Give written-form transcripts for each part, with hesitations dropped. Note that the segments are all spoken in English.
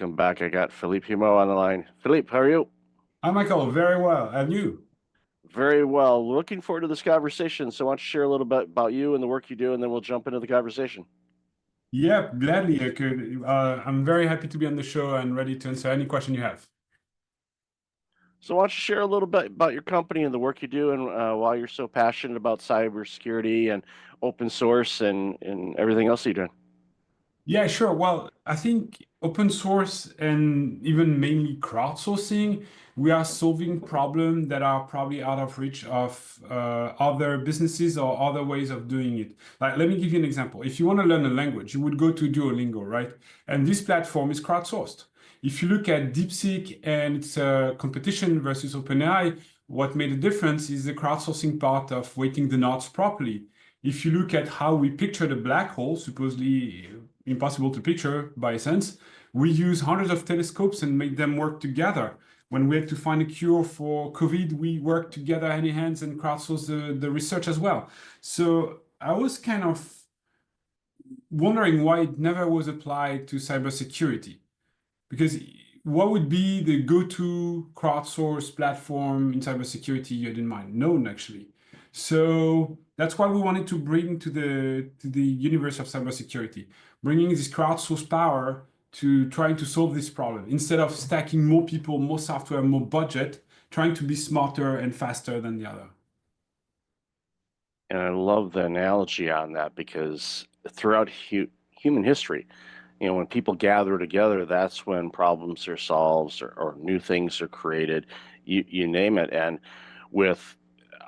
welcome back. I got Philippe Humeau on the line. Philippe, how are you? Hi, Michael. Very well. And you? Very well. Looking forward to this conversation. So, why don't you share a little bit about you and the work you do, and then we'll jump into the conversation. Yeah, gladly. I could. I'm very happy to be on the show and ready to answer any question you have. So, why don't you share a little bit about your company and the work you do, and why you're so passionate about cybersecurity and open source and everything else you're doing? Yeah, sure. Well, I think open source and even mainly crowdsourcing, we are solving problems that are probably out of reach of other businesses or other ways of doing it. Like, let me give you an example. If you want to learn a language, you would go to Duolingo, right? And this platform is crowdsourced. If you look at DeepSeek and its competition versus OpenAI, what made a difference is the crowdsourcing part of weighting the nodes properly. If you look at how we picture the black hole, supposedly impossible to picture by sense, we use hundreds of telescopes and make them work together. When we had to find a cure for COVID, we worked together hand in hands and crowdsourced the research as well. So I was kind of wondering why it never was applied to cybersecurity. Because what would be the go-to crowdsourced platform in cybersecurity you had in mind? None, actually. So that's why we wanted to bring to the universe of cybersecurity, bringing this crowdsourced power to trying to solve this problem instead of stacking more people, more software, more budget, trying to be smarter and faster than the other. And I love the analogy on that because throughout human history, when people gather together, that's when problems are solved or new things are created, you name it. And with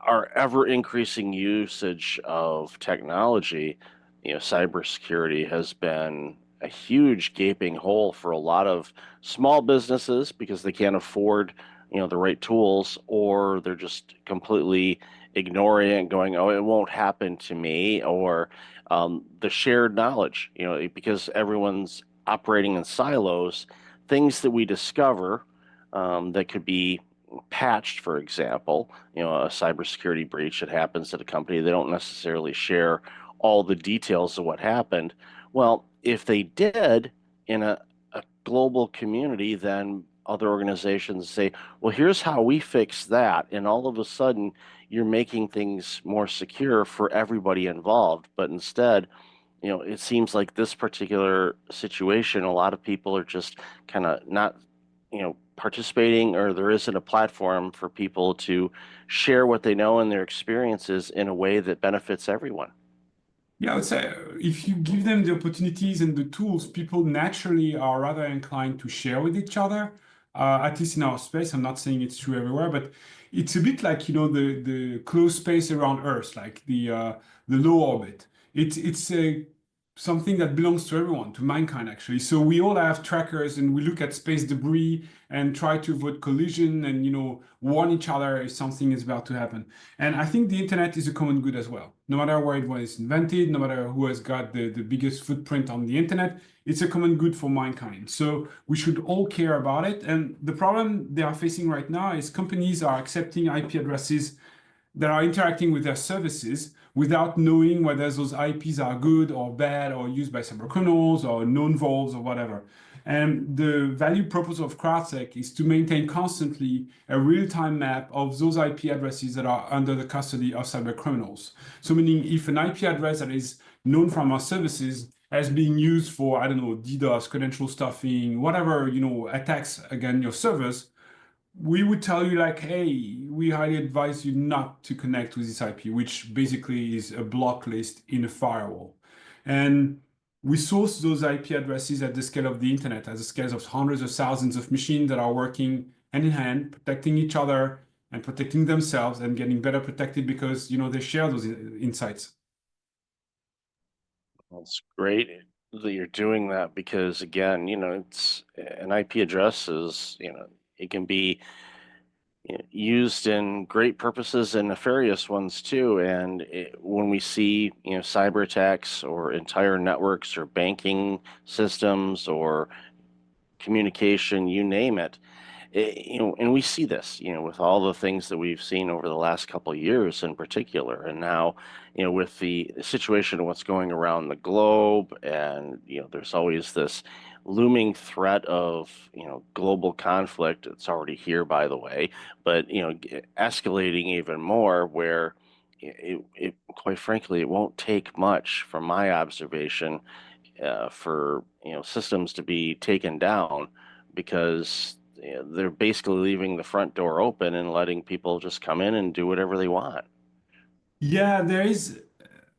our ever increasing usage of technology, cybersecurity has been a huge gaping hole for a lot of small businesses because they can't afford, the right tools, or they're just completely ignoring it and going, "Oh, it won't happen to me," or the shared knowledge, because everyone's operating in silos, things that we discover that could be patched, for example, a cybersecurity breach that happens at a company, they don't necessarily share all the details of what happened. Well, if they did in a global community, then other organizations say, well, here's how we fix that. And all of a sudden, you're making things more secure for everybody involved. But instead, it seems like this particular situation, a lot of people are just kind of not, participating, or there isn't a platform for people to share what they know and their experiences in a way that benefits everyone. Yeah, I would say if you give them the opportunities and the tools, people naturally are rather inclined to share with each other. At least in our space, I'm not saying it's true everywhere, but it's a bit like the closed space around Earth, like the low orbit. It's something that belongs to everyone, to mankind actually. So we all have trackers, and we look at space debris and try to avoid collision and warn each other if something is about to happen. And I think the internet is a common good as well. No matter where it was invented, no matter who has got the biggest footprint on the internet, it's a common good for mankind. So we should all care about it. And the problem they are facing right now is companies are accepting IP addresses that are interacting with their services without knowing whether those IPs are good or bad or used by cyber criminals or known vols or whatever. And the value proposal of CrowdSec is to maintain constantly a real-time map of those IP addresses that are under the custody of cyber criminals. So meaning if an IP address that is known from our services as being used for, I don't know, DDoS, credential stuffing, whatever, attacks against your servers, we would tell you like, hey, we highly advise you not to connect with this IP, which basically is a block list in a firewall. And we source those IP addresses at the scale of the internet, at the scales of hundreds of thousands of machines that are working hand in hand, protecting each other and protecting themselves and getting better protected because, they share those insights. Well, it's great that you're doing that because, again, it's an IP address is, it can be used in great purposes and nefarious ones too. And when we see, cyber attacks or entire networks or banking systems or communication, you name it, And we see this, with all the things that we've seen over the last couple of years in particular, and now, with the situation of what's going around the globe, and there's always this looming threat of global conflict. It's already here, by the way, but escalating even more, where quite frankly, it won't take much, from my observation, for systems to be taken down, because they're basically leaving the front door open and letting people just come in and do whatever they want. Yeah, there is.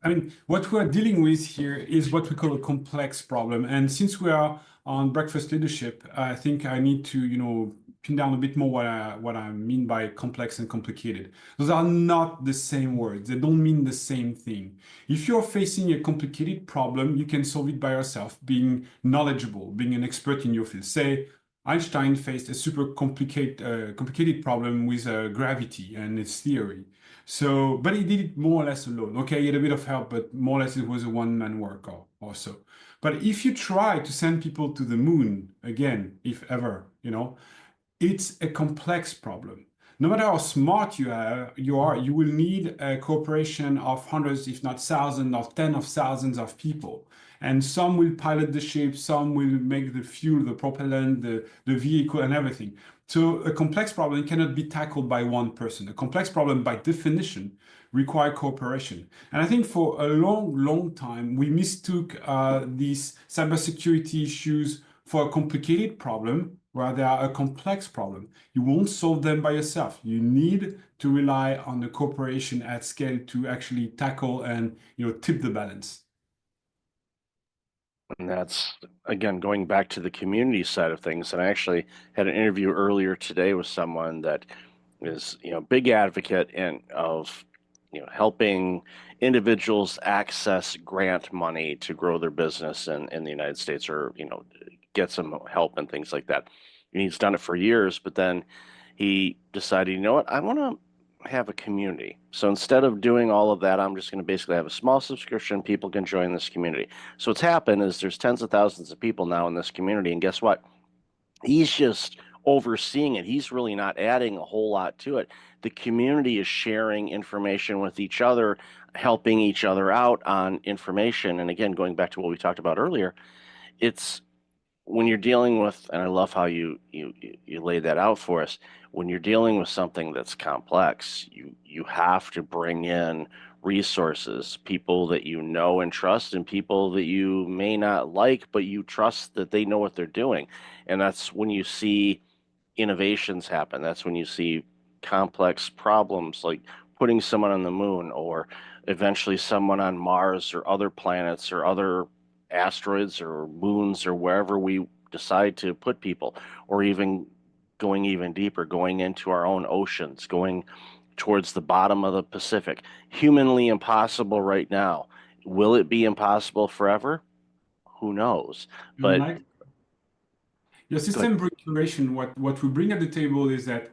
I mean, what we're dealing with here is what we call a complex problem. And since we are on breakfast leadership, I think I need to, pin down a bit more what I mean by complex and complicated. Those are not the same words. They don't mean the same thing. If you're facing a complicated problem, you can solve it by yourself, being knowledgeable, being an expert in your field. Say, Einstein faced a super complicated problem with gravity and its theory. So, but he did it more or less alone. Okay, he had a bit of help, but more or less it was a one-man work or so. But if you try to send people to the moon again, if ever, it's a complex problem. No matter how smart you will need a cooperation of hundreds, if not thousands, or tens of thousands of people. And some will pilot the ship, some will make the fuel, the propellant, the vehicle, and everything. So a complex problem cannot be tackled by one person. A complex problem, by definition, require cooperation. And I think for a long, long time, we mistook these cybersecurity issues for a complicated problem, where they are a complex problem. You won't solve them by yourself. You need to rely on the cooperation at scale to actually tackle and tip the balance. And that's, again, going back to the community side of things. And I actually had an interview earlier today with someone that is, big advocate of, helping individuals access grant money to grow their business in the United States, or, get some help and things like that. And he's done it for years, but then he decided, what, I want to have a community. So instead of doing all of that, I'm just going to basically have a small subscription. People can join this community. So what's happened is there's tens of thousands of people now in this community, and guess what? He's just overseeing it. He's really not adding a whole lot to it. The community is sharing information with each other, helping each other out on information. And again, going back to what we talked about earlier, it's when you're dealing with, and I love how you laid that out for us, when you're dealing with something that's complex, you have to bring in resources, people that you know and trust, and people that you may not like, but you trust that they know what they're doing. And that's when you see innovations happen. That's when you see complex problems like putting someone on the moon, or eventually someone on Mars or other planets or other asteroids or moons, or wherever we decide to put people, or even going even deeper, going into our own oceans, going towards the bottom of the Pacific. Humanly impossible right now. Will it be impossible forever? Who knows? And But like your good. system curation, what we bring at the table is that,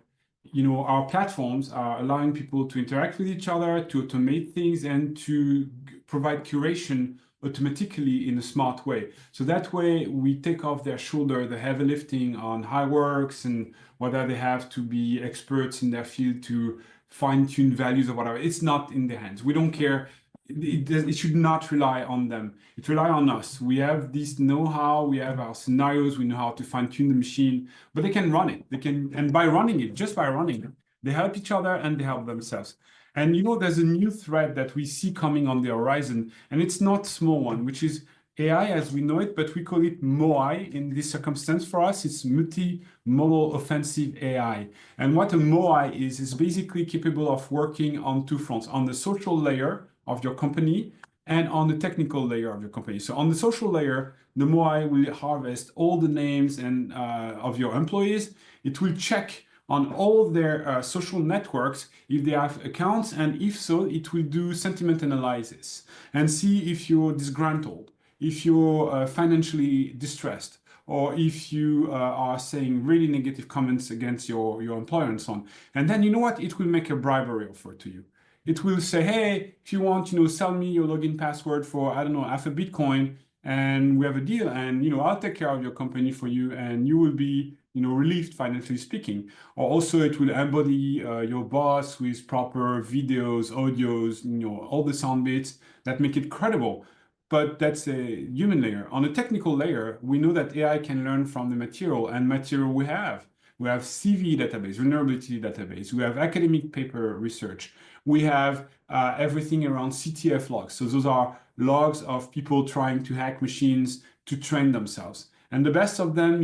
our platforms are allowing people to interact with each other, to automate things, and to provide curation automatically in a smart way. So that way we take off their shoulder the heavy lifting on high works and whether they have to be experts in their field to fine-tune values or whatever. It's not in their hands. We don't care. It should not rely on them. It rely on us. We have this know-how, we have our scenarios, we know how to fine-tune the machine, but they can run it. And by running it, just by running it, they help each other and they help themselves. And there's a new threat that we see coming on the horizon, and it's not a small one, which is AI as we know it, but we call it MOI in this circumstance for us. It's multi-modal offensive AI. And what a MOI is basically capable of working on two fronts: on the social layer of your company and on the technical layer of your company. So on the social layer, the MOI will harvest all the names and of your employees. It will check on all their social networks if they have accounts, and if so, it will do sentiment analysis and see if you're disgruntled, if you're financially distressed, or if you are saying really negative comments against your employer and so on. And then you know what? It will make a bribery offer to you. It will say, hey, if you want, sell me your login password for, I don't know, half a Bitcoin, and we have a deal, and I'll take care of your company for you, and you will be relieved financially speaking. Or also it will embody your boss with proper videos, audios, all the sound bits that make it credible. But that's a human layer. On a technical layer, we know that AI can learn from the material and material we have. We have CV database, vulnerability database. We have academic paper research. We have everything around CTF logs. So those are logs of people trying to hack machines to train themselves. And the best of them,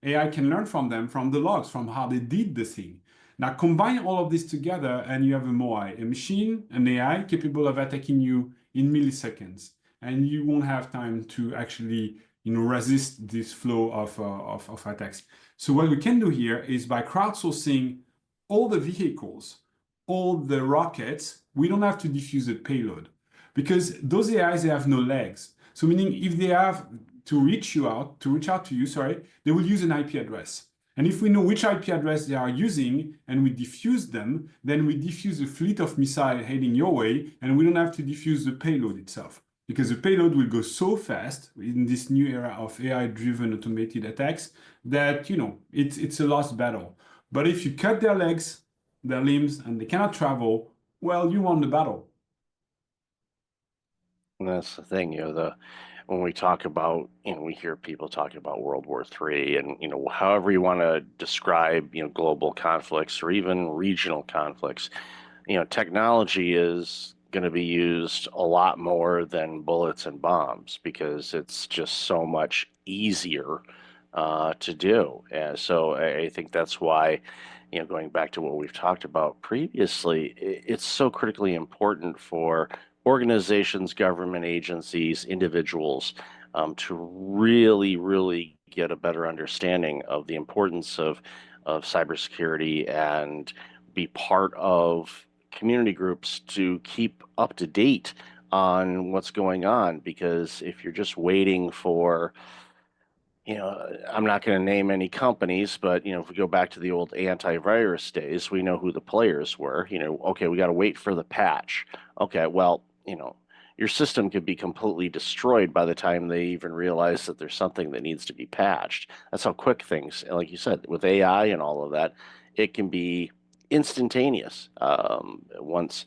AI can learn from them, from the logs, from how they did the thing. Now combine all of this together and you have a MOI, a machine, an AI capable of attacking you in milliseconds. And you won't have time to actually resist this flow of attacks. So what we can do here is by crowdsourcing all the vehicles, all the rockets, we don't have to diffuse the payload because those AIs, they have no legs. So meaning if they have to reach out to you, they will use an IP address. And if we know which IP address they are using and we diffuse them, then we diffuse a fleet of missiles heading your way and we don't have to diffuse the payload itself. Because the payload will go so fast in this new era of AI-driven automated attacks that, it's a lost battle. But if you cut their legs, their limbs, and they cannot travel, well, you won the battle. And that's the thing, when we talk about, we hear people talking about World War III and, however you want to describe, global conflicts or even regional conflicts, technology is going to be used a lot more than bullets and bombs because it's just so much easier to do. And so I think that's why, going back to what we've talked about previously, it's so critically important for organizations, government agencies, individuals to really, really get a better understanding of the importance of cybersecurity and be part of community groups to keep up to date on what's going on. Because if you're just waiting for, I'm not going to name any companies, but if we go back to the old antivirus days, we know who the players were. Okay, we got to wait for the patch. Okay, well, your system could be completely destroyed by the time they even realize that there's something that needs to be patched. That's how quick things, like you said, with AI and all of that, it can be instantaneous once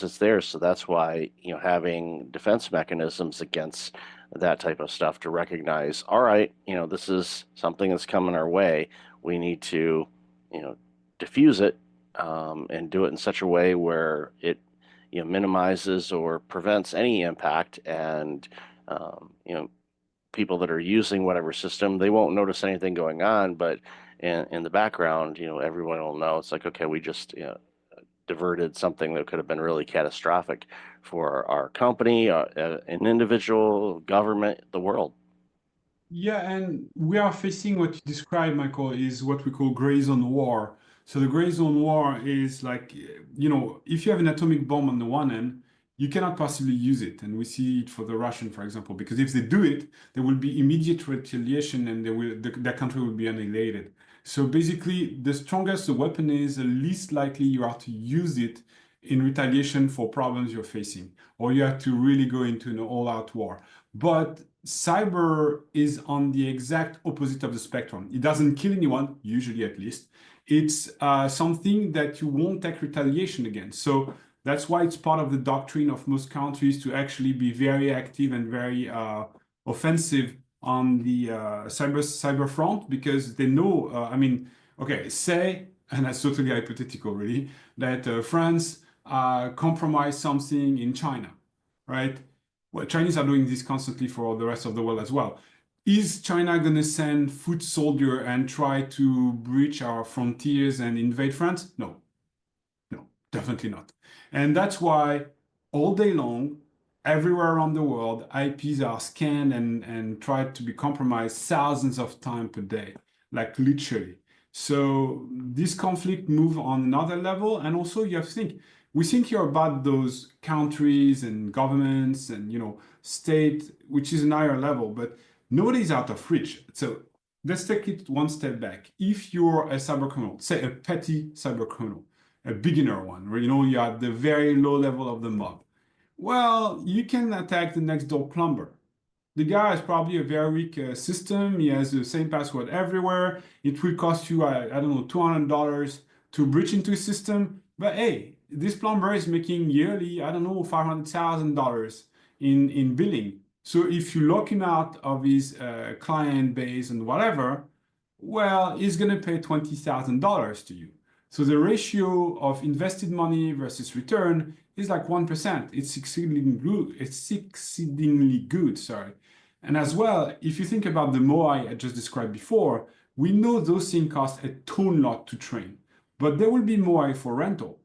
it's there. So that's why having defense mechanisms against that type of stuff to recognize, all right, this is something that's coming our way. We need to, diffuse it and do it in such a way where it, minimizes or prevents any impact. And, people that are using whatever system, they won't notice anything going on, but in the background, everyone will know. It's like, okay, we just, diverted something that could have been really catastrophic for our company, an individual, government, the world. Yeah, and we are facing what you described, Michael, is what we call gray zone war. So the gray zone war is like, if you have an atomic bomb on the one end, you cannot possibly use it. And we see it for the Russian, for example, because if they do it, there will be immediate retaliation and their country will be annihilated. So basically, the strongest the weapon is, the least likely you are to use it in retaliation for problems you're facing, or you have to really go into an all-out war. But cyber is on the exact opposite of the spectrum. It doesn't kill anyone, usually at least. It's something that you won't take retaliation against. So that's why it's part of the doctrine of most countries to actually be very active and very offensive on the cyber front, because they know, okay, say, and that's totally hypothetical really, that France compromise something in China, right? Well, Chinese are doing this constantly for the rest of the world as well. Is China going to send foot soldier and try to breach our frontiers and invade France? No, no, definitely not. And that's why all day long, everywhere around the world, IPs are scanned and tried to be compromised thousands of times per day, like literally. So this conflict move on another level. And also you have to think, we think here about those countries and governments and state, which is an higher level, but nobody's out of reach. So let's take it one step back. If you're a cyber criminal, say a petty cyber criminal, a beginner one, where you're at the very low level of the mob, well, you can attack the next door plumber. The guy has probably a very weak system. He has the same password everywhere. It will cost you, I don't know, $200 to breach into his system. But hey, this plumber is making yearly, I don't know, $500,000 in billing. So if you lock him out of his client base and whatever, well, he's going to pay $20,000 to you. So the ratio of invested money versus return is like 1%. It's exceedingly good. It's exceedingly good, sorry. And as well, if you think about the MOI I just described before, we know those things cost a ton lot to train, but there will be MOI for rental.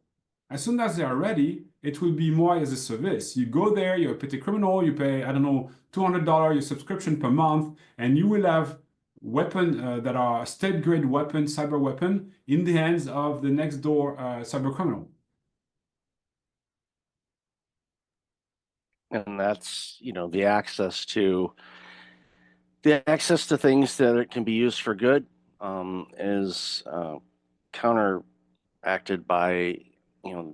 As soon as they are ready, it will be MOI as a service. You go there, you're a petty criminal, you pay, I don't know, $200 your subscription per month, and you will have weapon that are state-grade weapon, cyber weapon, in the hands of the next door cyber criminal. And that's, the access to things that it can be used for good is counteracted by,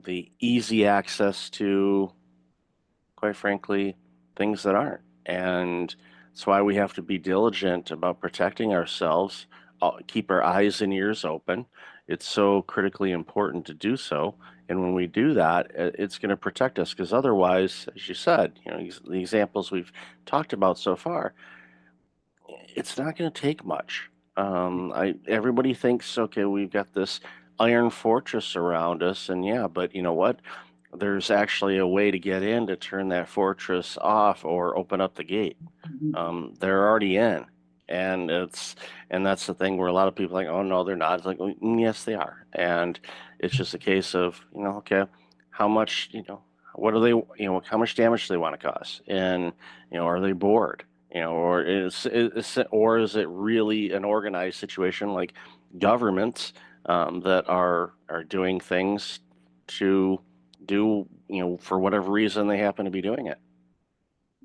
the easy access to, quite frankly, things that aren't. And that's why we have to be diligent about protecting ourselves, keep our eyes and ears open. It's so critically important to do so. And when we do that, it's going to protect us because otherwise, as you said, the examples we've talked about so far, it's not going to take much. Everybody thinks, okay, we've got this iron fortress around us, and yeah, but you know what? There's actually a way to get in to turn that fortress off or open up the gate. They're already in, and that's the thing where a lot of people are like, oh no, they're not. It's like, well, yes, they are, and it's just a case of, okay, how much, what do they, how much damage do they want to cause, and are they bored? Or is it really an organized situation like governments that are doing things to do, for whatever reason they happen to be doing it?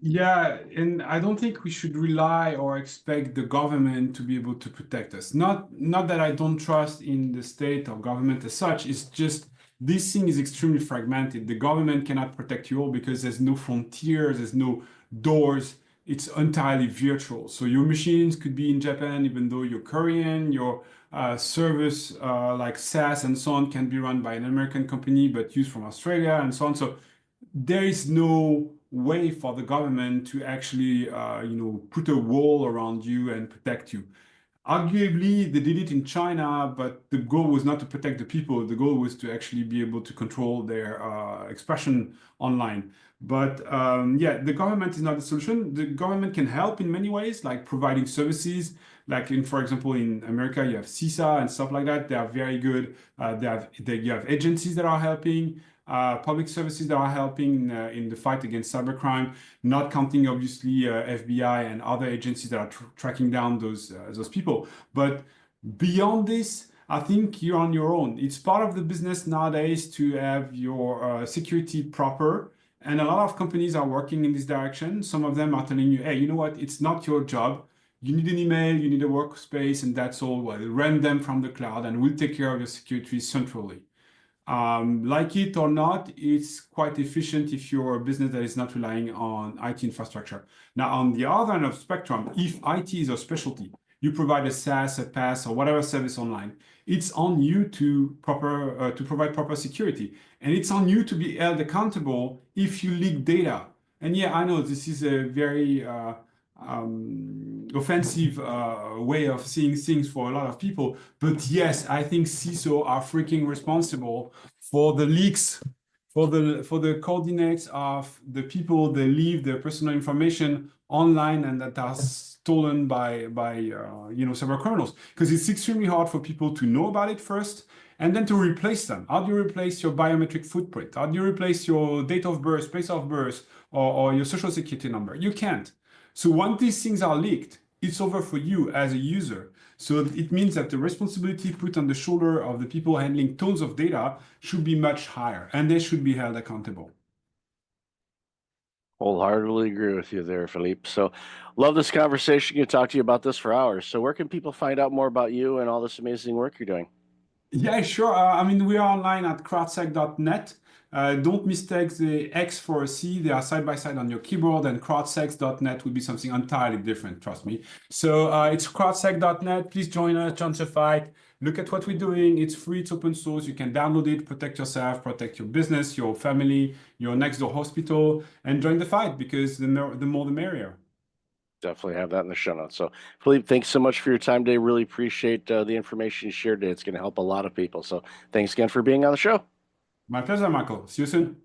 Yeah, and I don't think we should rely or expect the government to be able to protect us. Not that I don't trust in the state or government as such. It's just this thing is extremely fragmented. The government cannot protect you all because there's no frontiers, there's no doors. It's entirely virtual. So your machines could be in Japan, even though you're Korean. Your service like SaaS and so on can be run by an American company but used from Australia and so on. So there is no way for the government to actually, put a wall around you and protect you. Arguably, they did it in China, but the goal was not to protect the people. The goal was to actually be able to control their expression online. But yeah, the government is not the solution. The government can help in many ways, like providing services. Like for example, in America, you have CISA and stuff like that. They are very good. You have agencies that are helping. Public services that are helping in the fight against cybercrime, not counting obviously FBI and other agencies that are tracking down those people. But beyond this, I think you're on your own. It's part of the business nowadays to have your security proper. And a lot of companies are working in this direction. Some of them are telling you, hey, you know what? It's not your job. You need an email, you need a workspace, and that's all. Well, run them from the cloud, and we'll take care of your security centrally. Like it or not, it's quite efficient if you're a business that is not relying on IT infrastructure. Now, on the other end of the spectrum, if IT is a specialty, you provide a SaaS, a PaaS, or whatever service online, it's on you to provide proper security, and it's on you to be held accountable if you leak data. And yeah, I know this is a very offensive way of seeing things for a lot of people. But yes, I think CISO are freaking responsible for the leaks, for the coordinates of the people that leave their personal information online and that are stolen by cyber criminals. Because it's extremely hard for people to know about it first and then to replace them. How do you replace your biometric footprint? How do you replace your date of birth, place of birth, or your social security number? You can't. So once these things are leaked, it's over for you as a user. So it means that the responsibility put on the shoulder of the people handling tons of data should be much higher, and they should be held accountable. Wholeheartedly agree with you there, Philippe. So, love this conversation. Can talk to you about this for hours. So, where can people find out more about you and all this amazing work you're doing? Yeah, sure. I mean, we are online at crowdsec.net. Don't mistake the X for a C. They are side by side on your keyboard, and crowdsex.net would be something entirely different, trust me. So it's crowdSec.net. Please join us, join the fight. Look at what we're doing. It's free, it's open source. You can download it, protect yourself, protect your business, your family, your next door hospital, and join the fight because the more the merrier. Definitely have that in the show notes. So, Philippe, thanks so much for your time today. Really appreciate the information you shared today. It's going to help a lot of people. So, thanks again for being on the show. My pleasure, Michael. See you soon.